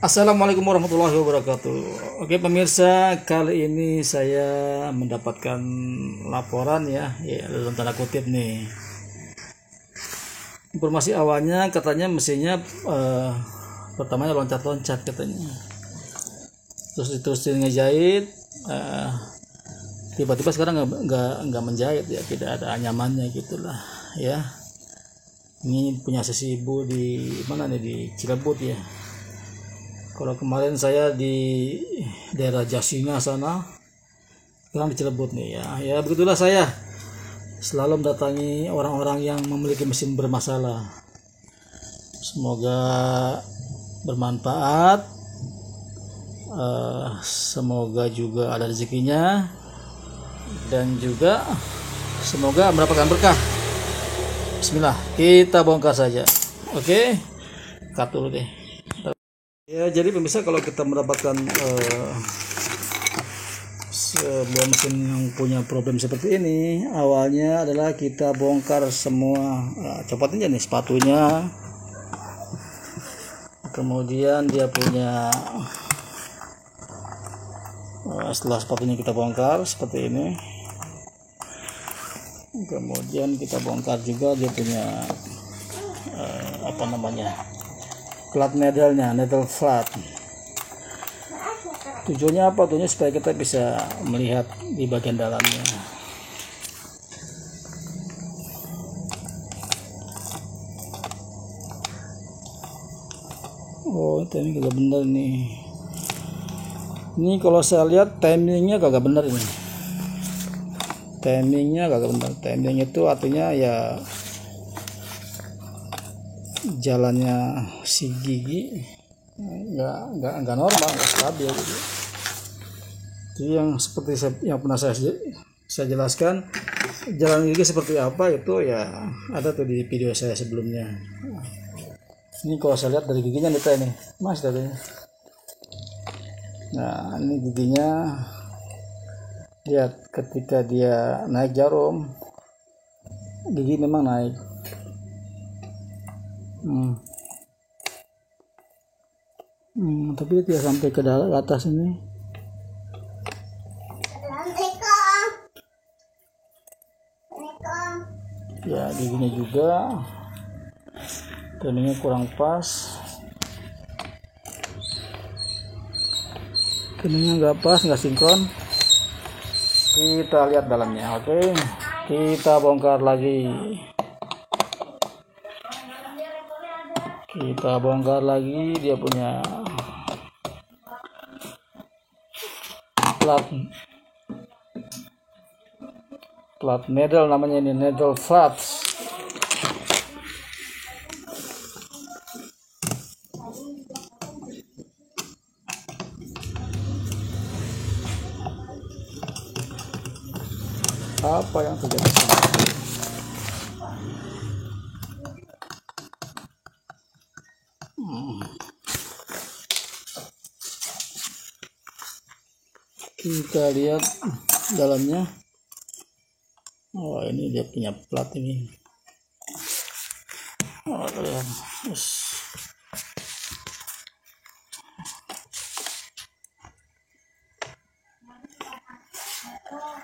Assalamualaikum warahmatullahi wabarakatuh. Oke pemirsa, kali ini saya mendapatkan laporan ya dalam tanda kutip nih. Informasi awalnya katanya mesinnya pertamanya loncat-loncat katanya. Terus diterusin ngejahit, tiba-tiba sekarang nggak menjahit ya, tidak ada anyamannya gitulah ya. Ini punya sesi ibu di mana nih, di Cilebut ya. Kalau kemarin saya di daerah Jasinga sana, sekarang di Cilebut nih ya. Ya begitulah, saya selalu mendatangi orang-orang yang memiliki mesin bermasalah. Semoga bermanfaat, semoga juga ada rezekinya, dan juga semoga mendapatkan berkah. Bismillah, kita bongkar saja. Oke, cut dulu deh. Ya, jadi pemirsa, kalau kita mendapatkan sebuah mesin yang punya problem seperti ini, awalnya adalah kita bongkar semua, copot aja nih sepatunya, kemudian dia punya, setelah sepatunya kita bongkar seperti ini, kemudian kita bongkar juga dia punya flat needle-nya, needle flat. Tujuannya apa? Tujuannya supaya kita bisa melihat di bagian dalamnya. Oh, ini kagak bener nih. Ini kalau saya lihat timingnya kagak bener ini. Timingnya kagak bener. Timing itu artinya ya jalannya si gigi nggak normal, nggak stabil gitu. Jadi yang seperti yang pernah saya jelaskan, jalan gigi seperti apa itu ya ada tuh di video saya sebelumnya. Ini kalau saya lihat dari giginya nih mas tadinya. Nah ini giginya, lihat ketika dia naik jarum, gigi memang naik. Tapi tidak sampai ke atas ini. Ya giginya juga timingnya kurang pas, timingnya nggak pas, nggak sinkron. Kita lihat dalamnya. Oke, kita bongkar lagi. Dia punya flat needle, namanya ini needle flat. Apa yang terjadi? Kita lihat dalamnya. Oh, ini dia punya plat ini. Oh, lihat.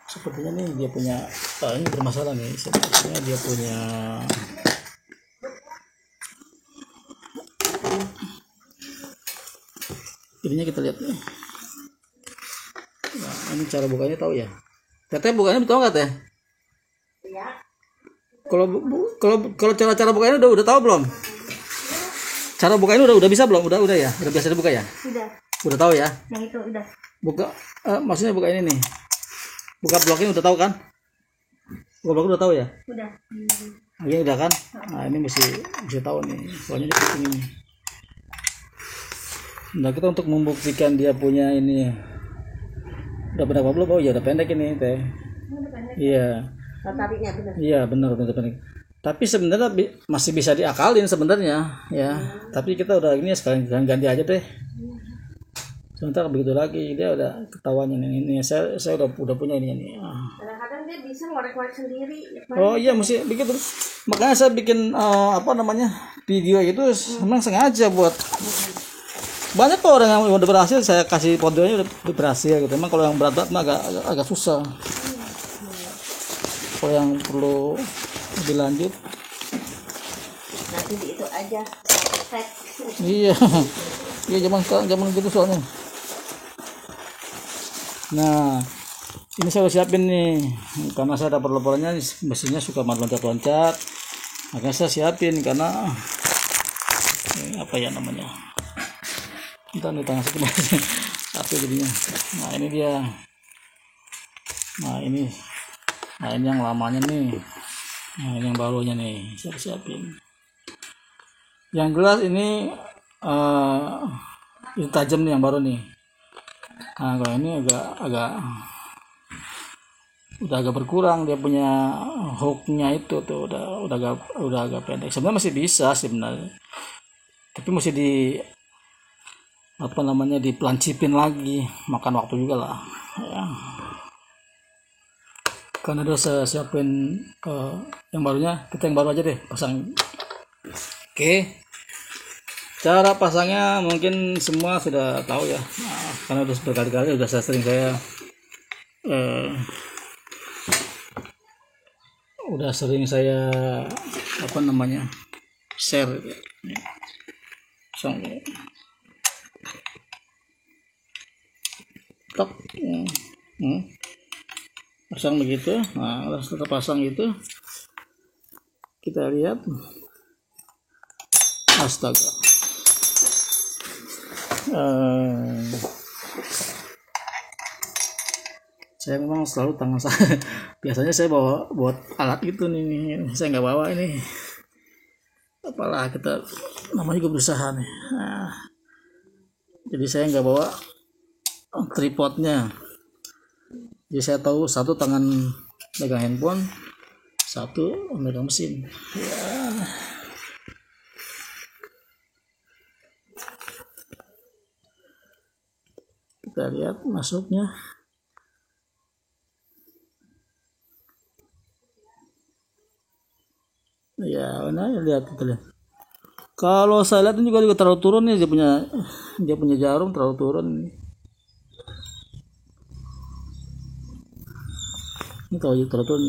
Sepertinya nih dia punya, ini bermasalah nih. Sepertinya dia punya ininya, kita lihat nih. Nah, ini cara bukanya tahu ya? Teteh bukanya tahu nggak teh? Iya. Kalau cara bukanya udah tahu belum? Cara bukanya udah bisa belum? Udah ya? Udah biasa dibuka ya? Udah tahu ya? Yang itu udah. Buka, maksudnya buka ini nih. Buka blok ini udah tahu kan? Buka blok udah tahu ya? Udah. Ini udah kan? Nah ini mesti tahu nih. Soalnya ini penting ini. Nah kita untuk membuktikan dia punya ini udah berapa belum? Oh ya udah pendek ini teh. Iya. Tariknya benar. Iya benar pendek. Tapi sebenarnya masih bisa diakalin sebenarnya ya. Tapi kita udah ini sekarang ganti aja deh. Sebentar begitu lagi dia udah ketahuan ini. Saya udah punya ini nih. Kadang-kadang dia bisa ngorek-ngorek sendiri. Oh iya mesti begitu. Makanya saya bikin video itu memang sengaja buat banyak kok orang yang udah berhasil saya kasih podenya udah berhasil gitu. Emang kalau yang berat-berat mah agak susah. Kalau yang perlu lebih lanjut nanti itu aja perfect. Iya zaman gitu soalnya. Nah ini saya udah siapin nih karena saya dapat laporannya mesinnya suka loncat-loncat, makanya saya siapin karena apa ya namanya, entah nih tangan saya satu jadinya. Nah ini dia, nah ini yang lamanya nih, nah ini yang barunya nih saya siapin. Yang jelas ini tajam nih yang baru nih. Nah kalau ini agak udah agak berkurang, dia punya hooknya itu tuh udah agak pendek. Sebenarnya masih bisa sebenarnya, tapi mesti dipelancipin lagi, makan waktu juga lah ya. Karena udah saya siapin yang barunya, kita yang baru aja deh pasang. Oke. Cara pasangnya mungkin semua sudah tahu ya, karena udah berkali-kali udah sering saya share gitu. Pasang tok, pasang begitu. Nah setelah pasang itu kita lihat, astaga, saya memang selalu tangan saya biasanya saya bawa buat alat itu nih, saya nggak bawa ini, apalah kita namanya juga berusaha nih. Nah, jadi saya nggak bawa tripodnya, jadi saya tahu satu tangan megang handphone, satu megang mesin ya. Kita lihat masuknya. Ya, nah lihat kita lihat. Kalau saya lihat ini juga terlalu turun nih, dia punya jarum terlalu turun. Ini kalau terlalu turun,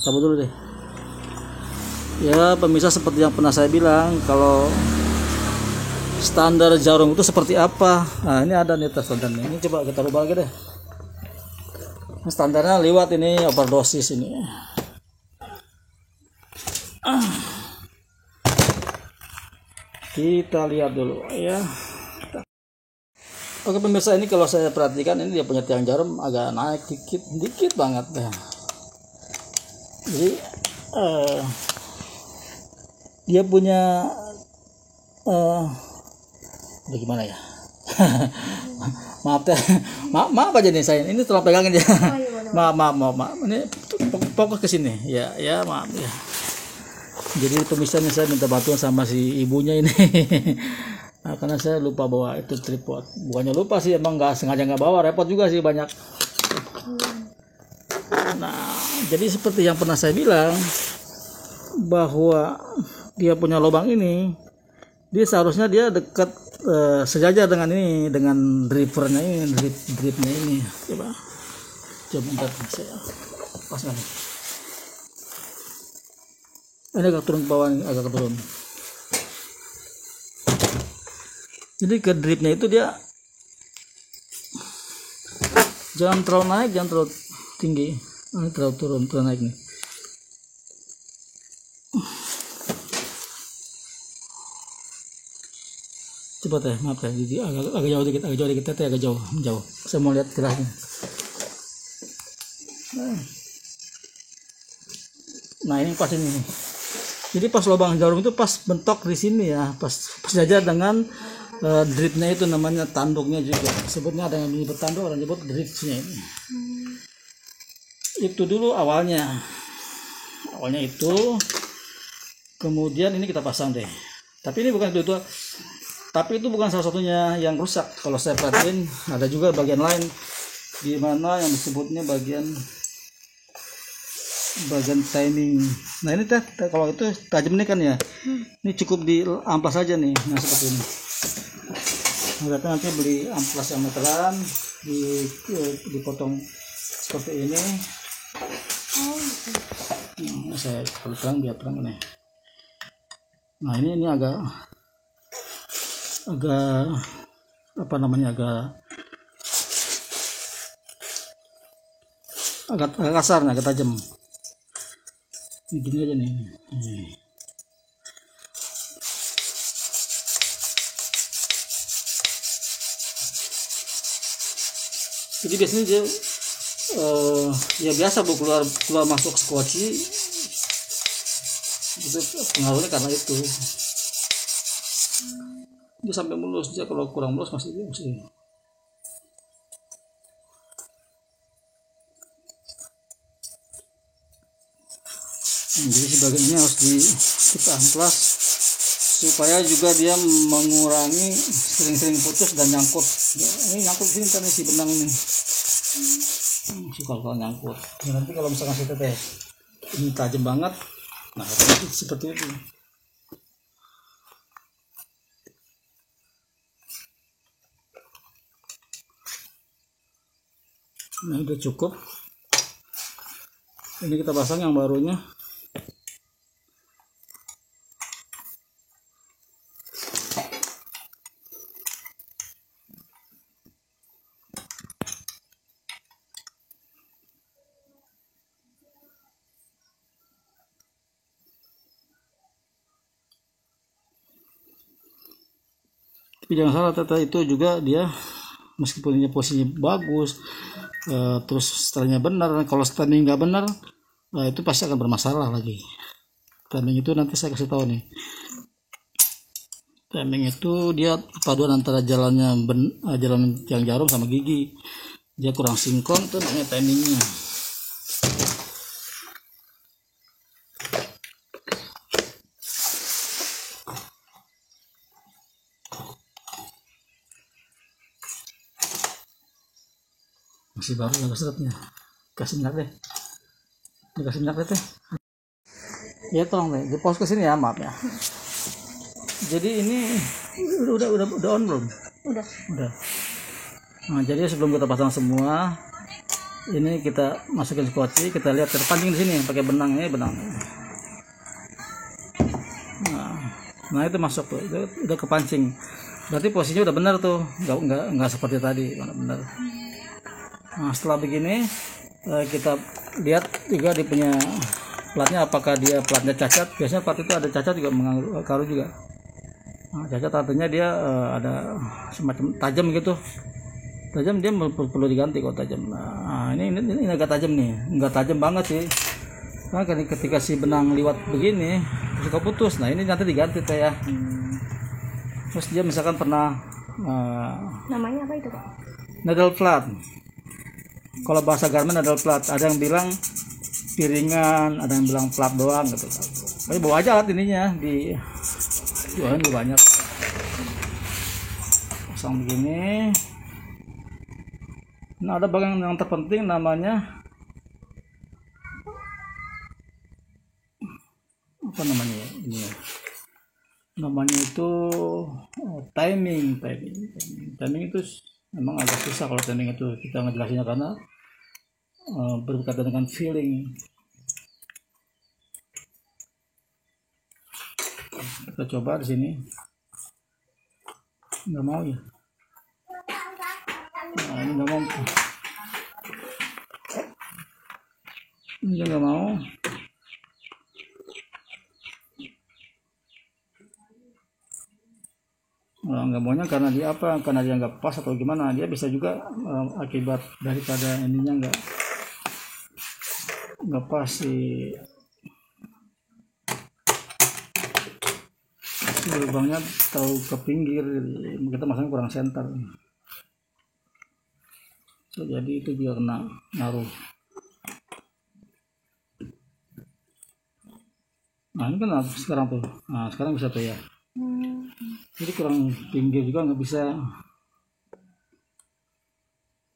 cabut dulu deh. Ya pemirsa, seperti yang pernah saya bilang, kalau standar jarum itu seperti apa. Nah ini ada nih standarnya. Ini coba kita rubah lagi deh. Standarnya lewat ini overdosis ini. Kita lihat dulu ya. Oke pemirsa, ini kalau saya perhatikan ini dia punya tiang jarum agak naik dikit banget ya. Jadi dia punya bagaimana ya? maaf aja nih saya ini terlalu pegangin ya. Maaf ini fokus ke sini ya maaf ya. Jadi pemirsa ini saya minta bantuan sama si ibunya ini. Nah, karena saya lupa bawa itu tripod. Bukannya lupa sih, emang sengaja nggak bawa, repot juga sih banyak. Nah jadi seperti yang pernah saya bilang, bahwa dia punya lubang ini, dia seharusnya dia dekat sejajar dengan ini, dengan drivernya ini, dripnya ini. Coba bentar saya pasang. Ini agak turun ke bawah, agak turun. Jadi ke dripnya itu dia jangan terlalu naik, jangan terlalu tinggi. Ini terlalu turun, terlalu naik nih. Coba teh, maaf ya, jadi agak jauh dikit, agak jauh. Saya mau lihat kerasnya. Nah ini pas ini. Jadi pas lubang jarum itu pas bentok di sini ya, pas sejajar dengan dripnya itu, namanya tanduknya juga. Sebutnya ada yang menyebut tanduk, ada yang menyebut dripnya ini. Itu dulu awalnya itu. Kemudian ini kita pasang deh. Tapi ini bukan itu. Tapi itu bukan salah satunya yang rusak. Kalau saya perhatiin ada juga bagian lain, di mana yang disebutnya bagian timing. Nah ini kalau itu tajam ini kan ya, ini cukup di amplas saja nih. Nah seperti ini. nanti beli amplas yang meteran, dipotong seperti ini. Saya kalau terang biar terang ini. Nah ini agak apa namanya, agak kasar, agak tajam. Ini gini aja nih. Jadi biasanya dia ya biasa bu, keluar masuk skoci itu pengaruhnya karena itu. Dia sampai mulus, dia kalau kurang mulus masih. Jadi sebagian ini harus kita amplas supaya juga dia mengurangi sering-sering putus dan nyangkut. Ya, ini nyangkut sini kan si benang ini. Si kalau nyangkut. Ya, nanti kalau misalkan si teteh ini tajam banget, nah seperti itu. Nah udah cukup. Ini kita pasang yang barunya. Tapi jangan salah, teteh itu juga dia meskipun ini posisinya bagus, terus setelahnya benar, kalau standing nggak benar, itu pasti akan bermasalah lagi. Timing itu nanti saya kasih tahu nih. Timing itu dia paduan antara jalan yang jarum sama gigi. Dia kurang sinkron tuh namanya timingnya. Masih baru nggak sedapnya. Kasih minyak deh. Dikasih minyak deh teh. Ya tolong deh, di pause ke sini ya, maaf ya. Jadi ini udah on belum? Udah. Nah, jadi sebelum kita pasang semua, ini kita masukin skoci, kita lihat terpancing di sini pakai benang ini, benang. Nah itu masuk tuh, itu udah kepancing. Berarti posisinya udah benar tuh, nggak seperti tadi, benar. Nah setelah begini kita lihat juga dia punya platnya, apakah dia platnya cacat. Biasanya plat itu ada cacat juga, mengaruh juga. Nah, cacat artinya dia ada semacam tajam gitu. Tajam dia perlu diganti kalau tajam. Nah ini agak tajam nih, nggak tajam banget sih. Nah ketika si benang liwat begini suka putus. Nah ini nanti diganti teh ya. Terus dia misalkan pernah Namanya apa itu Pak? Needle flat. Kalau bahasa garment needle flat, ada yang bilang piringan, ada yang bilang flat doang gitu. Tapi bawa aja alat ininya, di jualan juga banyak. Pasang begini. Nah ada bagian yang terpenting namanya apa namanya ya? Ini ya. Namanya itu timing itu memang agak susah kalau timing itu kita ngejelasinnya, karena berkaitan dengan feeling. Kita coba di sini, nggak mau ya. Nah ini nggak mau, ini nggak mau. Nggak maunya karena dia apa? Karena dia nggak pas atau gimana? Dia bisa juga akibat daripada ininya nggak pas si lubangnya tahu ke pinggir, kita masangnya kurang center. So, jadi itu juga kena ngaruh. Nah ini kan sekarang tuh, nah sekarang bisa tuh ya. Jadi kurang pinggir juga nggak bisa.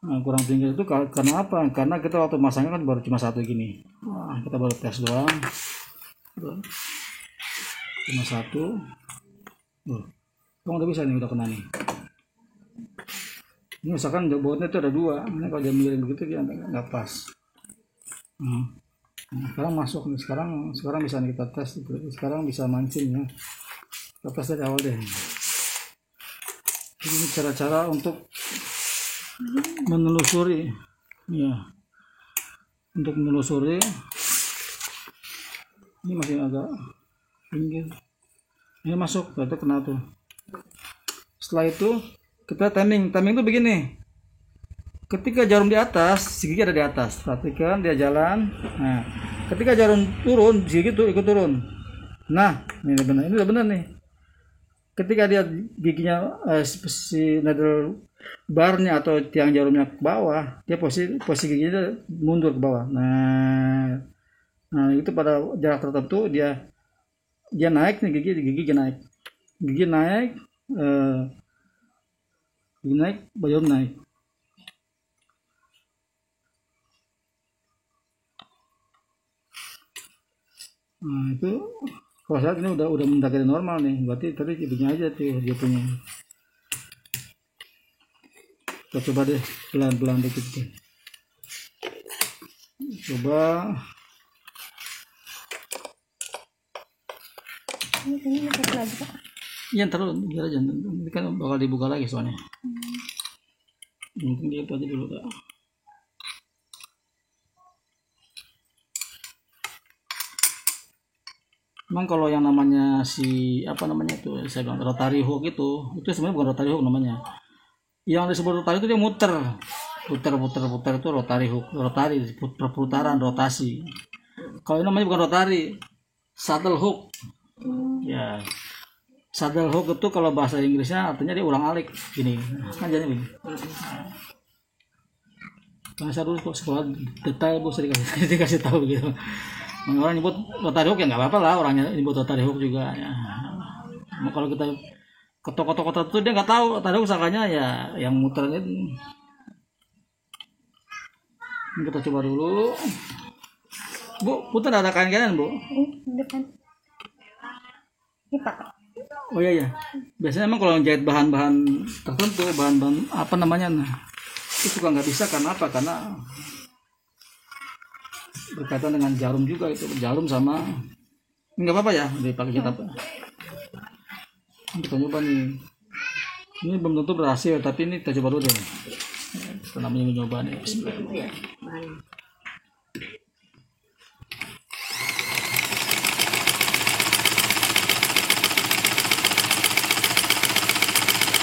Nah, kurang pinggir itu karena apa? Karena kita waktu masangnya kan baru cuma satu gini. Nah, kita baru tes doang. Cuma satu. Kamu udah bisa nih, udah kena nih. Ini misalkan bautnya itu ada 2, ini kalau dia miring begitu dia nggak pas. Nah, sekarang masuk nih, sekarang bisa kita tes itu. Sekarang bisa mancing ya. Kita tes dari awal deh. Ini cara-cara untuk menelusuri, ya. Untuk menelusuri, ini masih agak pinggir. Ini masuk, itu kena tuh. Setelah itu kita timing itu begini. Ketika jarum di atas, si gigi ada di atas. Perhatikan dia jalan. Nah, ketika jarum turun, si gigi itu ikut turun. Nah, ini udah benar nih. Ketika dia giginya si needle barnya atau tiang jarumnya ke bawah, dia posisi giginya mundur ke bawah. Nah itu pada jarak tertentu dia naik nih, gigi naik. Gigi naik, jarum naik. Nah itu kalau saat ini udah mendekati normal nih, berarti tadi giginya aja tuh dia punya. Kita coba deh pelan-pelan dikit deh. Coba. Ini lagi Pak. Iya terus biar aja, nanti kan bakal dibuka lagi soalnya. Mungkin dia itu aja dulu Kak. Memang kalau yang namanya apa namanya itu, saya bilang rotary hook itu sebenarnya bukan rotary hook namanya. Yang disebut rotary itu dia muter itu rotary hook, perputaran rotasi. Kalau ini namanya bukan rotary, saddle hook. Ya, saddle hook itu kalau bahasa Inggrisnya artinya dia ulang-alik gini, kan jadi begini. Karena saya dulu sekolah detail Bu, saya dikasih tahu gitu. Orang nyebut rotary hook ya nggak apa-apa lah, orangnya nyebut rotary hook juga ya. Kalau kita ke toko-toko tertentu dia nggak tahu rotary hook, sangkanya ya yang muter itu. Ini kita coba dulu. Bu, putar ada kain-kainan Bu? Depan. Ini Pak. Oh iya. Biasanya emang kalau jahit bahan-bahan tertentu, bahan-bahan apa namanya, itu suka nggak bisa karena apa? Karena berkaitan dengan jarum juga, itu jarum sama ini nggak apa-apa ya dipakai kita. Kita coba nih, ini belum tentu berhasil tapi ini kita coba dulu deh. Kita namanya mencoba nih.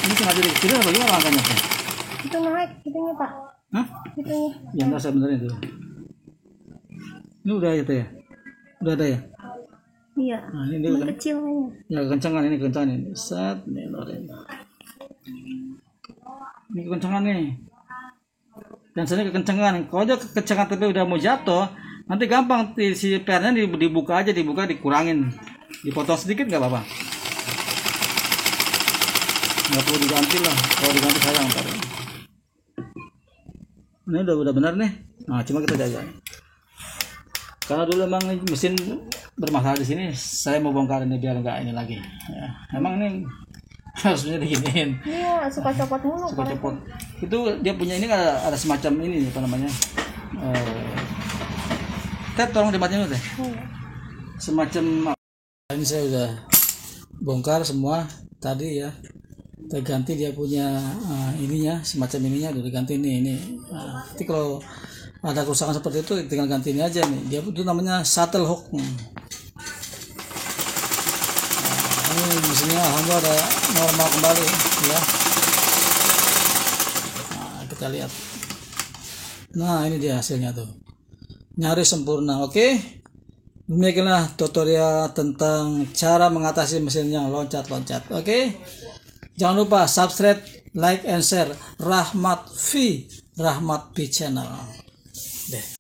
Ini sengaja dikecilin apa gimana angkanya Pak? Itu naik, itunya Pak. Hah? Itunya. Yang nggak sebenarnya itu. Ini udah ya Teh? Udah ada ya? Iya. Nah, ini dia kecil aja. Ya kekencangan ini Set nih loren. Ini kekencangan nih. Dan sini kekencangan. Kalau aja kekencangan tapi udah mau jatuh, nanti gampang si pernya dibuka dikurangin. Dipotong sedikit nggak apa-apa. Nggak perlu diganti lah. Kalau diganti sayang ntar. Ini udah benar nih. Nah, cuma kita jaga. Karena dulu emang mesin bermasalah di sini, saya mau bongkar ini biar nggak ini lagi. Ya, emang ini harusnya diginiin. Iya, suka copot mulu. Suka copot. Itu dia punya ini ada semacam ini apa namanya? Ted, tolong dimatiin dulu Teh. Semacam ini saya udah bongkar semua tadi ya. Kita ganti dia punya ininya, semacam ininya udah diganti ini. Nanti kalau ada kerusakan seperti itu tinggal ganti ini aja nih. Dia itu namanya shuttle hook. Ini mesinnya alhamdulillah ada normal kembali ya. Nah, kita lihat. Nah, ini dia hasilnya tuh. Nyaris sempurna. Oke. Demikianlah tutorial tentang cara mengatasi mesin yang loncat-loncat. Oke. Jangan lupa subscribe, like and share Rahmat V Channel. Deh.